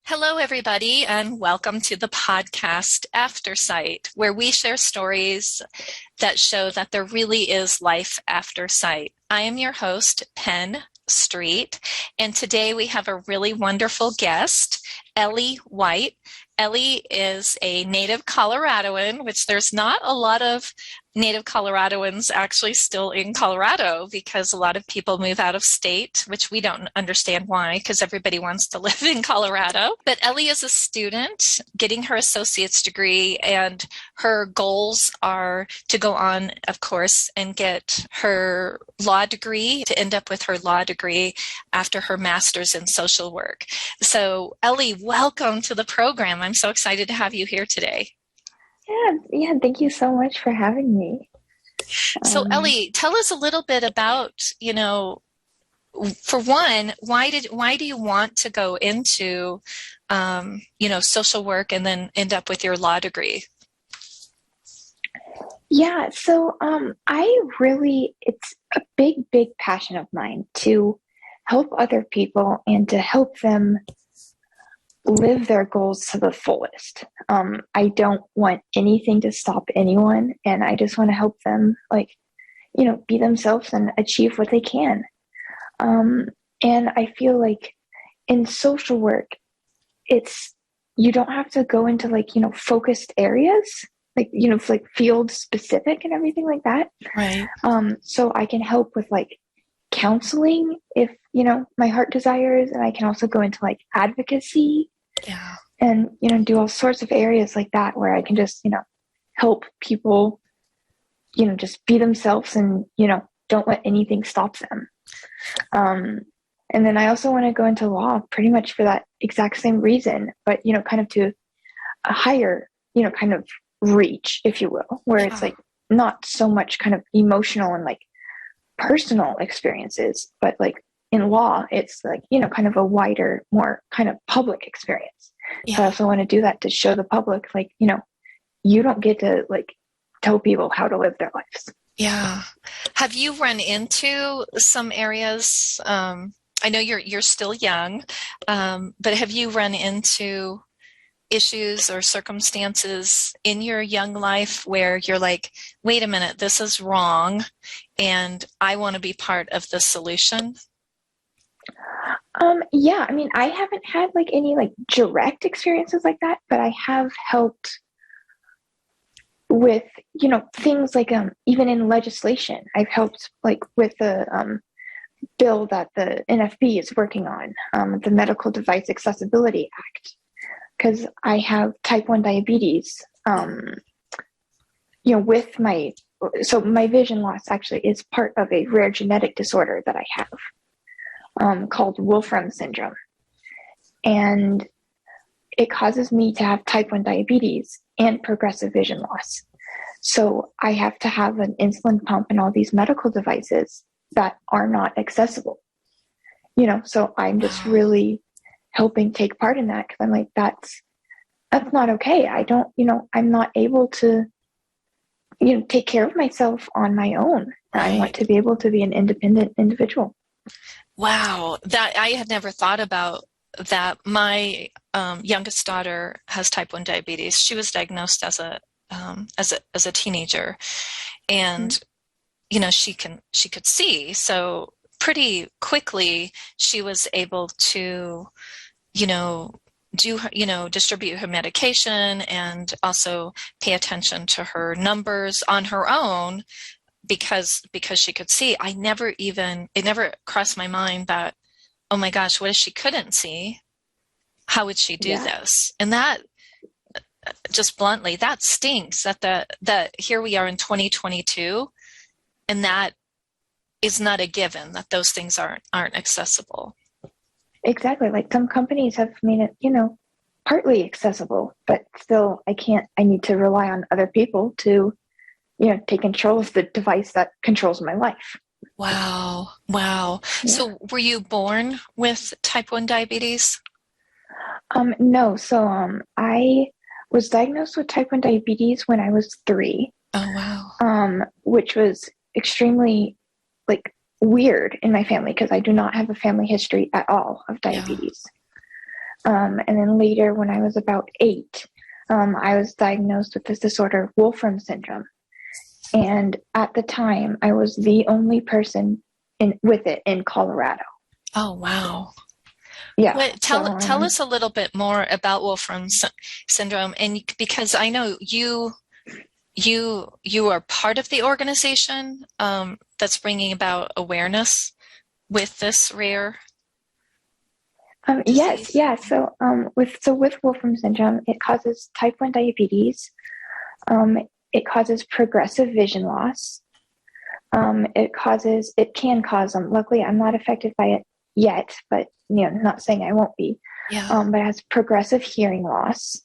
Hello, everybody, and welcome to the podcast Aftersight, where we share stories that show that there really is life after sight. I am your host, Penn Street, and today we have a really wonderful guest, Ellie White. Ellie is a native Coloradoan, which there's not a lot of native Coloradoans actually still in Colorado because a lot of people move out of state, which we don't understand why, because everybody wants to live in Colorado. But Ellie is a student getting her associate's degree, and her goals are to go on, of course, and get her law degree, to end up with her law degree after her master's in social work. So Ellie, welcome to the program. I'm so excited to have you here today. Yeah. Thank you so much for having me. So Ellie, tell us a little bit about, for one, why do you want to go into, social work and then end up with your law degree? Yeah, so it's a big passion of mine to help other people and to help them live their goals to the fullest. I don't want anything to stop anyone, and I just want to help them, be themselves and achieve what they can. And I feel like in social work, you don't have to go into focused areas, field specific and everything like that. Right. So I can help with counseling if, my heart desires, and I can also go into advocacy. Yeah. And, do all sorts of areas like that where I can just, help people, just be themselves and, don't let anything stop them. And then I also want to go into law pretty much for that exact same reason, but, kind of to a higher, kind of reach, if you will, where it's not so much kind of emotional and personal experiences, but in law, it's kind of a wider, more kind of public experience. Yeah. So I also want to do that to show the public, you don't get to tell people how to live their lives. Yeah. Have you run into some areas? I know you're still young, but have you run into issues or circumstances in your young life where you're like, wait a minute, this is wrong, and I want to be part of the solution? Yeah, I mean, I haven't had any direct experiences like that, but I have helped with, things even in legislation. I've helped with the bill that the NFB is working on, the Medical Device Accessibility Act, because I have type 1 diabetes, with my vision loss actually is part of a rare genetic disorder that I have, called Wolfram Syndrome. And it causes me to have type 1 diabetes and progressive vision loss. So I have to have an insulin pump and all these medical devices that are not accessible. So I'm just really helping take part in that, because I'm like, that's not okay. I don't, I'm not able to, take care of myself on my own. Right. I want to be able to be an independent individual. Wow, that I had never thought about that. My youngest daughter has type 1 diabetes. She was diagnosed as a teenager, and she could see. So pretty quickly she was able to distribute her medication and also pay attention to her numbers on her own, because she could see. It never crossed my mind that, oh my gosh, what if she couldn't see? How would she do this? And that, just bluntly, that stinks that here we are in 2022, and that is not a given, that those things aren't accessible. Exactly. Some companies have made it, partly accessible, but still I need to rely on other people to, take control of the device that controls my life. Wow. Yeah. So were you born with type 1 diabetes? No. So I was diagnosed with type 1 diabetes when I was 3. Oh, wow. Which was extremely weird in my family, because I do not have a family history at all of diabetes. And then later, when I was about 8, I was diagnosed with this disorder, Wolfram Syndrome. And at the time, I was the only person with it in Colorado. Oh, wow. Yeah. What, tell us a little bit more about Wolfram syndrome, and because I know you are part of the organization that's bringing about awareness with this rare disease. Yes, yeah. So with Wolfram syndrome, it causes type 1 diabetes. It causes progressive vision loss. It can cause luckily I'm not affected by it yet, but not saying I won't be. Yeah. But it has progressive hearing loss.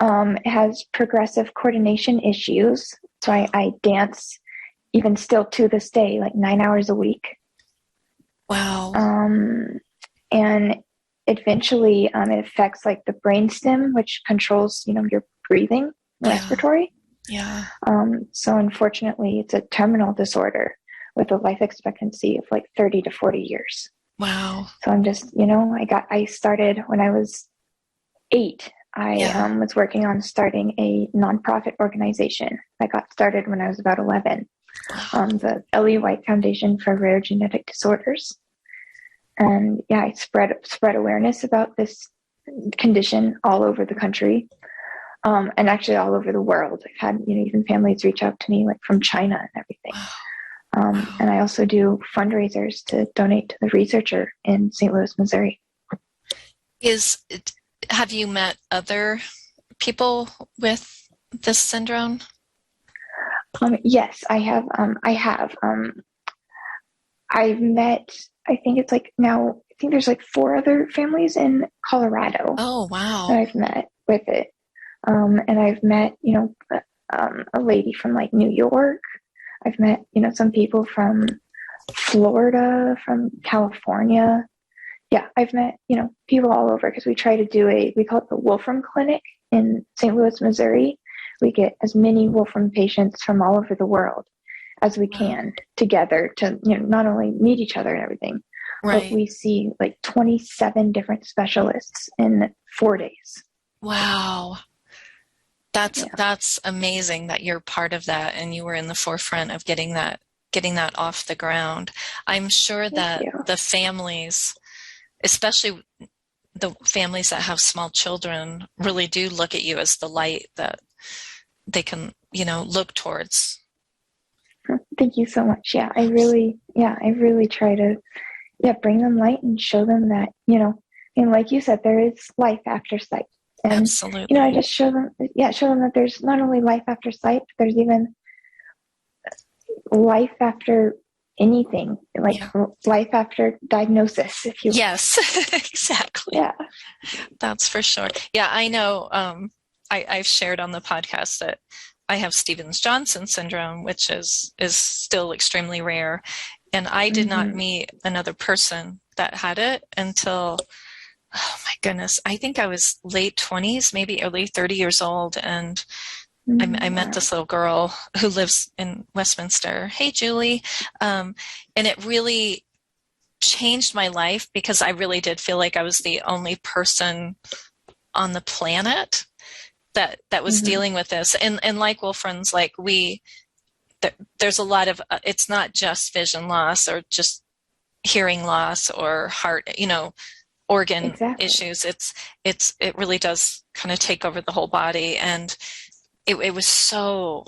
It has progressive coordination issues. So I dance even still to this day, like 9 hours a week. Wow. And eventually it affects like the brainstem, which controls, your breathing, respiratory. Yeah. So unfortunately, it's a terminal disorder with a life expectancy of like 30 to 40 years. Wow. So I'm just, I started when I was 8. I was working on starting a nonprofit organization that got started when I was about 11. The Ellie White Foundation for Rare Genetic Disorders. And I spread awareness about this condition all over the country, and actually all over the world. I've had even families reach out to me like from China and everything. And I also do fundraisers to donate to the researcher in St. Louis, Missouri. Have you met other people with this syndrome? Yes, I have. I've met, I think it's like now, I think there's like 4 other families in Colorado. Oh, wow. That I've met with it. And I've met, a lady from like New York. I've met, some people from Florida, from California. Yeah, I've met, people all over because we try to do we call it the Wolfram Clinic in St. Louis, Missouri. We get as many Wolfram patients from all over the world as we can together to, not only meet each other and everything, but we see like 27 different specialists in 4 days. Wow. That's amazing that you're part of that and you were in the forefront of getting that off the ground. I'm sure that the families, especially the families that have small children, really do look at you as the light that they can, look towards. Thank you so much. Yeah, I really try to, bring them light and show them that, and like you said, there is life after sight. And, absolutely. I just show them that there's not only life after sight, but there's even life after anything, like life after diagnosis, if you will. Yes, exactly. Yeah. That's for sure. Yeah, I know. I've shared on the podcast that I have Stevens-Johnson syndrome, which is still extremely rare. And I did not meet another person that had it until, oh my goodness, I think I was late 20s, maybe early 30 years old. And I met this little girl who lives in Westminster. Hey, Julie. And it really changed my life because I really did feel like I was the only person on the planet that was dealing with this. And like Wolfram's, like there's a lot of, it's not just vision loss or just hearing loss or heart, organ issues. It really does kind of take over the whole body. And it was so,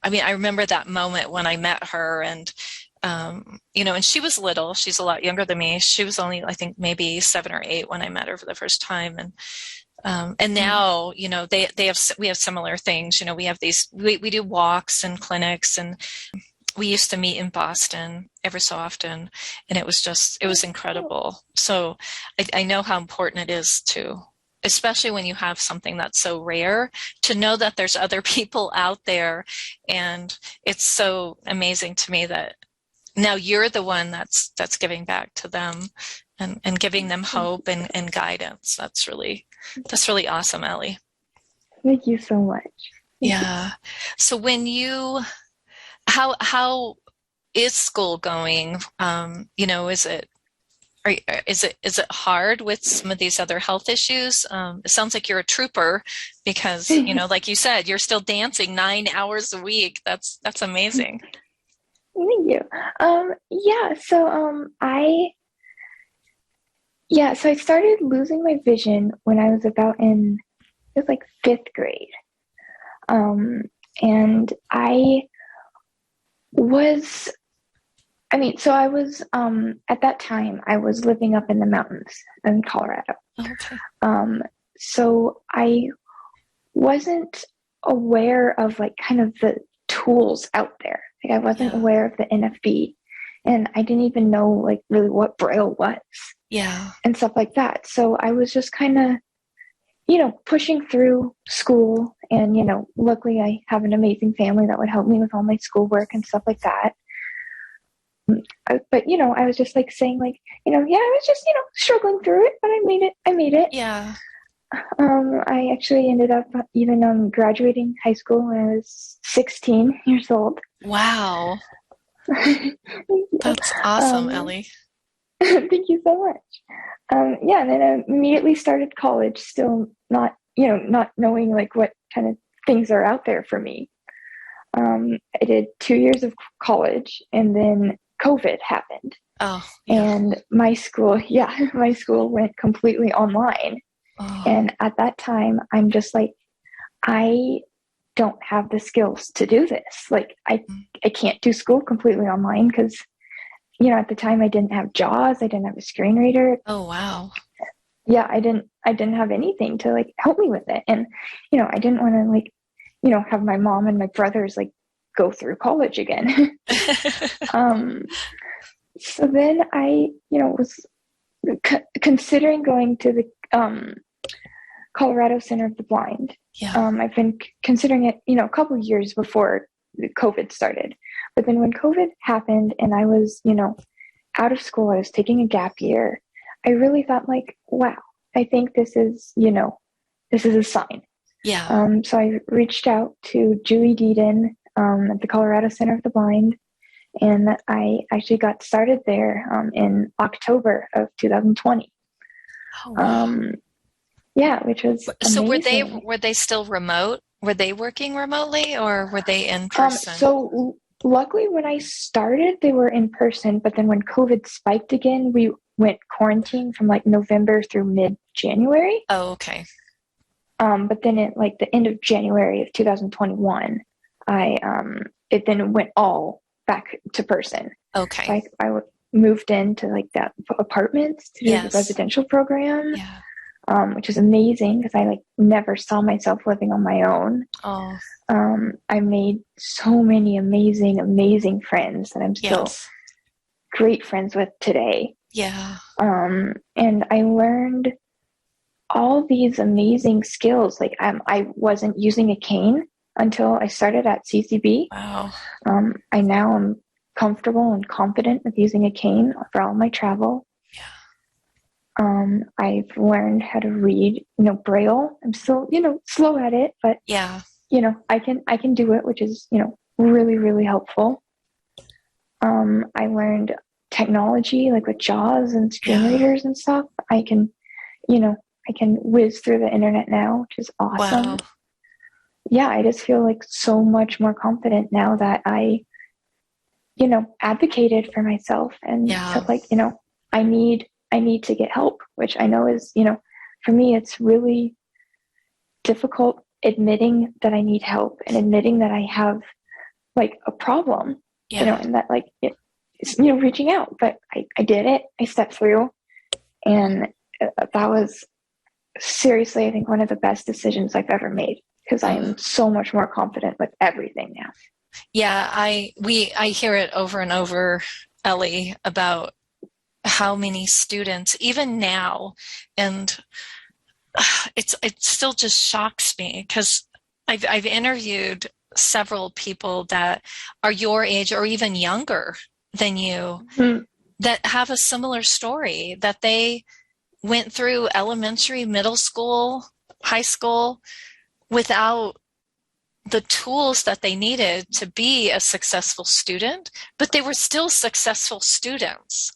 I remember that moment when I met her and, and she was little, she's a lot younger than me. She was only, I think maybe 7 or 8 when I met her for the first time. And now, we have similar things. We have we do walks and clinics, and we used to meet in Boston every so often, and it was incredible. So I know how important it is especially when you have something that's so rare, to know that there's other people out there. And it's so amazing to me that now you're the one that's giving back to them and giving them hope and guidance. That's really awesome, Ellie. Thank you so much. Yeah. So when how is school going? Is it is it hard with some of these other health issues? It sounds like you're a trooper because, like you said, you're still dancing 9 hours a week. That's amazing. Thank you. Yeah, so I started losing my vision when I was about in it was like fifth grade. And was so I was at that time I was living up in the mountains in Colorado. Okay. So I wasn't aware of like kind of the tools out there. Like I wasn't aware of the NFB, and I didn't even know like really what Braille was. Yeah. And stuff like that. So I was just kind of, pushing through school, and luckily I have an amazing family that would help me with all my schoolwork and stuff like that. But I was just like saying like, I was just, struggling through it, but I made it. Yeah. I actually ended up even graduating high school when I was 16 years old. Wow. That's awesome, Ellie. Thank you so much. Yeah, and then I immediately started college, still not knowing like what kind of things are out there for me. I did 2 years of college, and then COVID happened. Oh, yeah. And my school went completely online. Oh. And at that time, I'm just like, I don't have the skills to do this. Like, I can't do school completely online because, at the time I didn't have JAWS, I didn't have a screen reader. Oh, wow. Yeah, I didn't have anything to like help me with it. And, I didn't want to like, have my mom and my brothers like go through college again. So then I, was considering going to the Colorado Center of the Blind. Yeah. I've been considering it, a couple of years before COVID started. But then when COVID happened and I was, out of school, I was taking a gap year, I really thought like, wow, I think this is a sign. Yeah. So I reached out to Julie Deedon at the Colorado Center of the Blind, and I actually got started there in October of 2020. Oh, wow. Yeah, which was so amazing. were they still remote? Were they working remotely, or were they in person? So luckily when I started, they were in person, but then when COVID spiked again, we went quarantine from like November through mid-January. Oh, okay. But then at like the end of January of 2021, it then went all back to person. Okay. So I moved into like that apartments to do the residential program. Yeah. Which is amazing because I like never saw myself living on my own. Oh. I made so many amazing friends that I'm still great friends with today. Yeah. And I learned all these amazing skills. Like I wasn't using a cane until I started at CCB. Wow. I now am comfortable and confident with using a cane for all my travel. I've learned how to read, Braille. I'm still, slow at it, but I can do it, which is, really, really helpful. I learned technology, like with JAWS and screen readers and stuff. I can whiz through the internet now, which is awesome. Wow. Yeah, I just feel like so much more confident now that I, advocated for myself and said like, I need to get help, which I know is, for me, it's really difficult admitting that I need help and admitting that I have like a problem, and that like, it's, reaching out, but I did it. I stepped through, and that was seriously, I think one of the best decisions I've ever made because I am so much more confident with everything now. Yeah. I hear it over and over, Ellie, about how many students, even now, and it still just shocks me because I've interviewed several people that are your age or even younger than you that have a similar story, that they went through elementary, middle school, high school without the tools that they needed to be a successful student, but they were still successful students.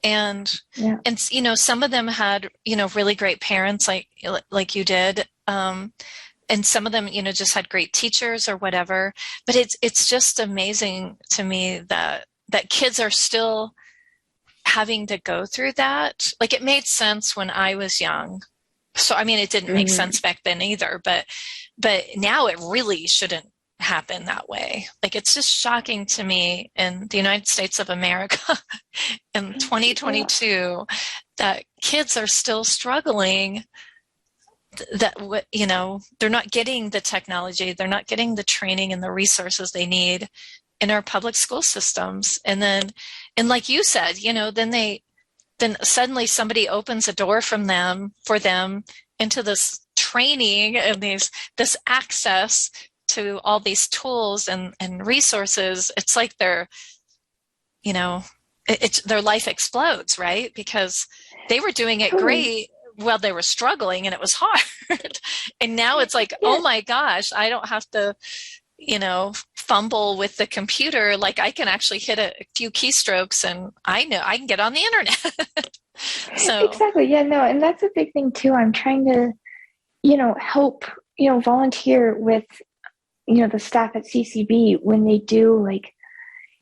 And you know, some of them had, you know, really great parents like you did. And some of them, you know, just had great teachers or whatever. But it's just amazing to me that kids are still having to go through that. Like, it made sense when I was young. So, I mean, it didn't make sense back then either, but now it really shouldn't happen that way. Like, it's just shocking to me in the United States of America in 2022 that kids are still struggling, that, you know, they're not getting the technology, they're not getting the training and the resources they need in our public school systems. And like you said, you know, then suddenly somebody opens a door for them into this training and this access to all these tools and resources. It's like their life explodes, right? Because they were doing it great while they were struggling and it was hard. And now it's like, oh my gosh, I don't have to, you know, fumble with the computer. Like, I can actually hit a few keystrokes and I know I can get on the internet. So exactly. Yeah, no. And that's a big thing too. I'm trying to, you know, help, you know, volunteer with, you know, the staff at CCB when they do, like,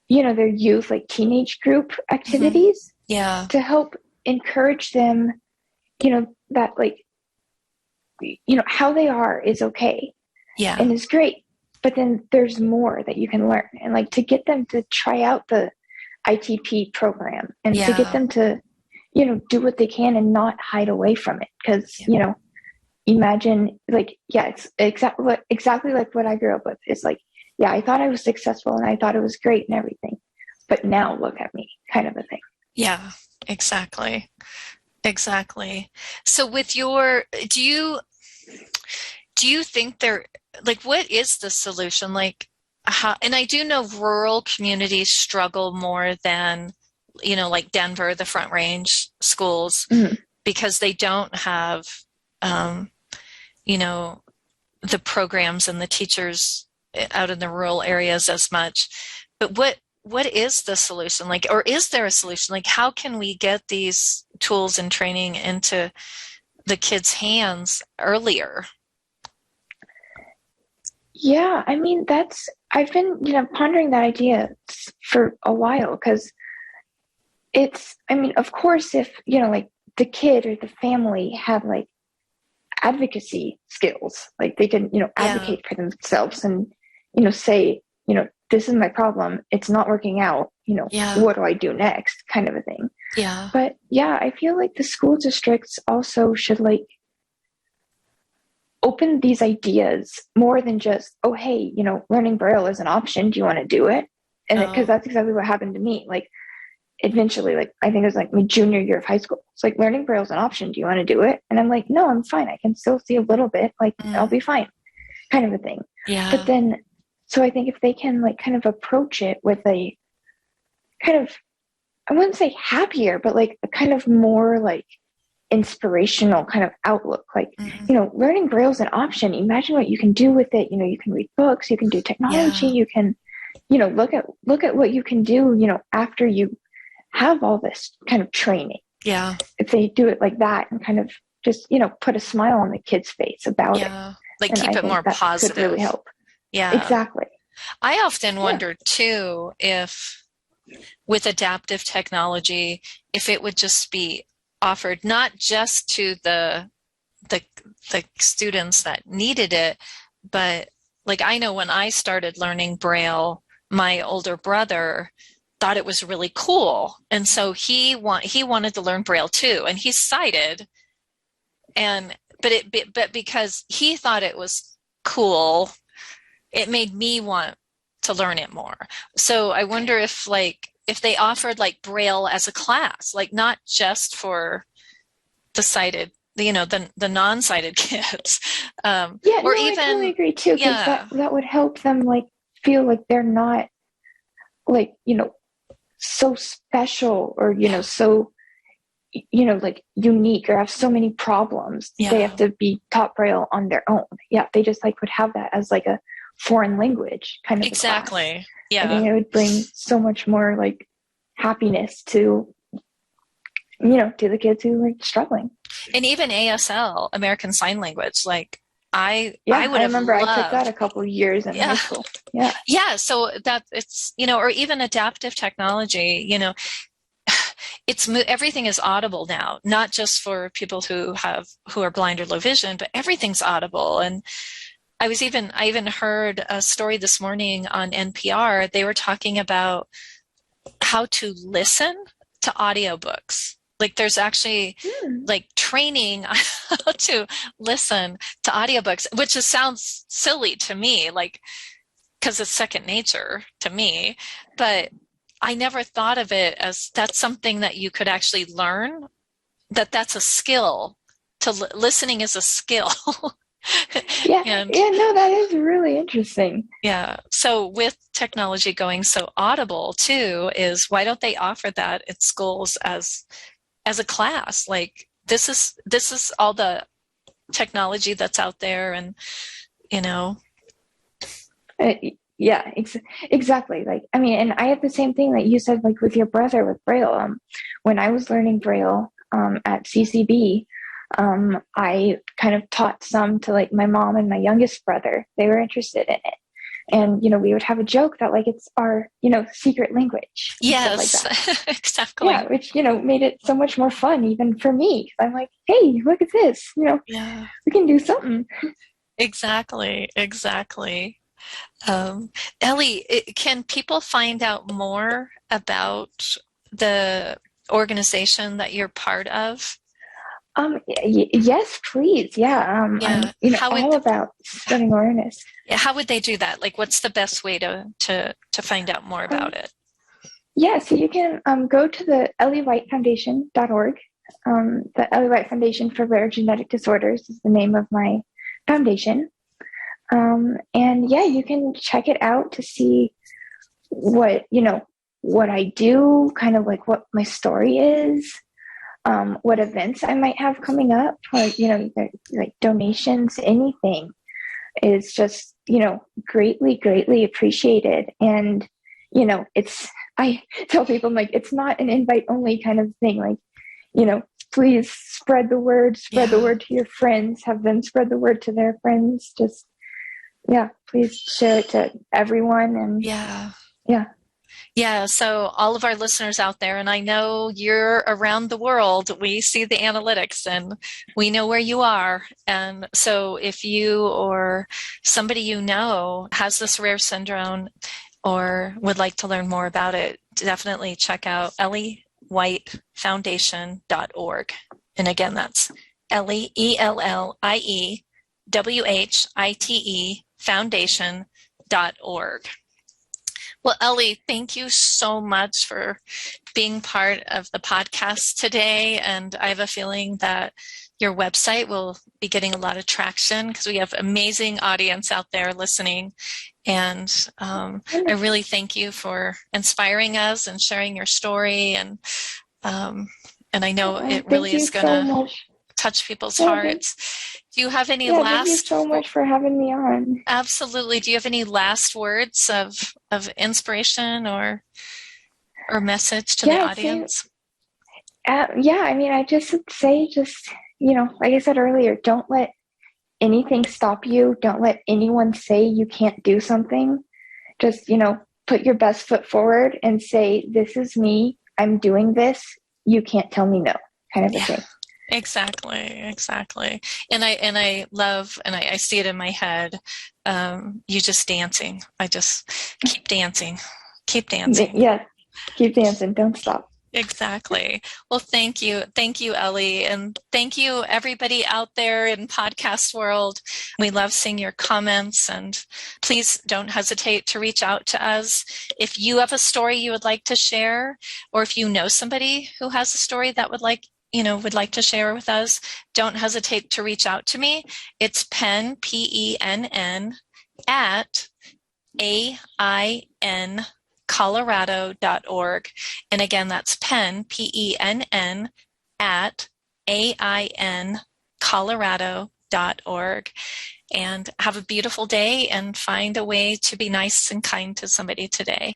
you know, their youth, like teenage group activities. Yeah. To help encourage them, you know, that, like, you know, how they are is okay. Yeah. And is great. But then there's more that you can learn. And, like, to get them to try out the ITP program and to get them to, you know, do what they can and not hide away from it. Because, you know, imagine, like, it's exactly like what I grew up with. It's like, yeah, I thought I was successful and I thought it was great and everything, but now look at me, kind of a thing. Yeah, exactly. So with your, do you think like, what is the solution? Like, how, and I do know rural communities struggle more than, you know, like Denver, the Front Range schools, because they don't have, you know, the programs and the teachers out in the rural areas as much. But what is the solution? Like, or is there a solution? Like, how can we get these tools and training into the kids' hands earlier? Yeah, I mean, I've been, you know, pondering that idea for a while, because I mean, of course, if, you know, like, the kid or the family had, like, advocacy skills, like, they can, you know, advocate for themselves and, you know, say, you know, this is my problem, it's not working out, you know, what do I do next, kind of a thing. Yeah. But yeah, I feel like the school districts also should, like, open these ideas more than just, oh, hey, you know, learning Braille is an option, do you want to do it? And because that's exactly what happened to me. Like, eventually, like, I think it was like my junior year of high school, it's like, learning Braille is an option, do you want to do it? And I'm like, no, I'm fine, I can still see a little bit, like, I'll be fine, kind of a thing. But then, so I think if they can, like, kind of approach it with a kind of, I wouldn't say happier, but, like, a kind of more, like, inspirational kind of outlook, like, you know, learning Braille is an option, imagine what you can do with it. You know, you can read books, you can do technology, you can, you know, look at what you can do, you know, after you have all this kind of training. Yeah. If they do it like that and kind of just, you know, put a smile on the kid's face about it. Like, keep it more positive. Could really help. Yeah. Exactly. I often wonder too, if with adaptive technology, if it would just be offered not just to the students that needed it, but, like, I know when I started learning Braille, my older brother thought it was really cool, and so he wanted to learn Braille too, and he's sighted, but because he thought it was cool, it made me want to learn it more. So I wonder if, like, if they offered, like, Braille as a class, like, not just for the sighted, you know, the non-sighted kids. Or even, I totally agree too, because that would help them, like, feel like they're not, like, you know, so special, or, you know, so, you know, like, unique, or have so many problems. They have to be taught Braille on their own. They just, like, would have that as, like, a foreign language kind of a class. Exactly. Yeah. I think it would bring so much more like happiness to, to the kids who are struggling. And even ASL, American Sign Language, like I Yeah, would I have remember loved, I took that a couple of years in high school. Yeah. Yeah. So that it's, or even adaptive technology, everything is audible now, not just for people who are blind or low vision, but everything's audible. And I even heard a story this morning on NPR. They were talking about how to listen to audiobooks. Like there's actually like training on how to listen to audiobooks, which sounds silly to me, like, because it's second nature to me, but I never thought of it as that's something that you could actually learn, that's a skill. Listening is a skill. Yeah, no, that is really interesting. Yeah. So with technology going so audible too, is why don't they offer that at schools as a class? Like this is all the technology that's out there, and Yeah, exactly. Like, I mean, and I have the same thing that you said, like with your brother with Braille. When I was learning Braille at CCB, I kind of taught some to like my mom and my youngest brother. They were interested in it. And, we would have a joke that like it's our, secret language. Yes, like that. exactly. Yeah, which, made it so much more fun even for me. I'm like, hey, look at this, Yeah. we can do something. Exactly. Ellie, can people find out more about the organization that you're part of? Yes, please. Yeah. I'm, all about spreading awareness. How would they do that? Like, what's the best way to find out more about it? Yeah, so you can go to the EllieWhiteFoundation.org. The Ellie White Foundation for Rare Genetic Disorders is the name of my foundation. And yeah, you can check it out to see what I do, kind of like what my story is, what events I might have coming up, or like donations, anything is just greatly appreciated. And I tell people, like, it's not an invite only kind of thing. Like, please spread the word to your friends, have them spread the word to their friends. Just please share it to everyone. And so all of our listeners out there, and I know you're around the world, we see the analytics and we know where you are. And so if you or somebody has this rare syndrome or would like to learn more about it, definitely check out EllieWhiteFoundation.org. And again, that's Ellie, ELLIEWHITE Foundation.org. Well, Ellie, thank you so much for being part of the podcast today. And I have a feeling that your website will be getting a lot of traction because we have amazing audience out there listening. And I really thank you for inspiring us and sharing your story. And I know it really is going to touch people's hearts. Do you have any last? Thank you so much for having me on. Absolutely. Do you have any last words of inspiration or message to the audience? I mean, I just would say, like I said earlier, don't let anything stop you. Don't let anyone say you can't do something. Just, put your best foot forward and say, this is me. I'm doing this. You can't tell me no, kind of a thing. Exactly. And I love, and I see it in my head, you just dancing. I just keep dancing. Yeah, keep dancing. Don't stop. Exactly. Well, thank you. Thank you, Ellie. And thank you, everybody out there in podcast world. We love seeing your comments, and please don't hesitate to reach out to us. If you have a story you would like to share, or if you know somebody who has a story that would like to share with us, don't hesitate to reach out to me. It's Penn, PENN, at AINcolorado.org. And again, that's Penn, PENN, at AINcolorado.org. aftersight.org. And have a beautiful day and find a way to be nice and kind to somebody today.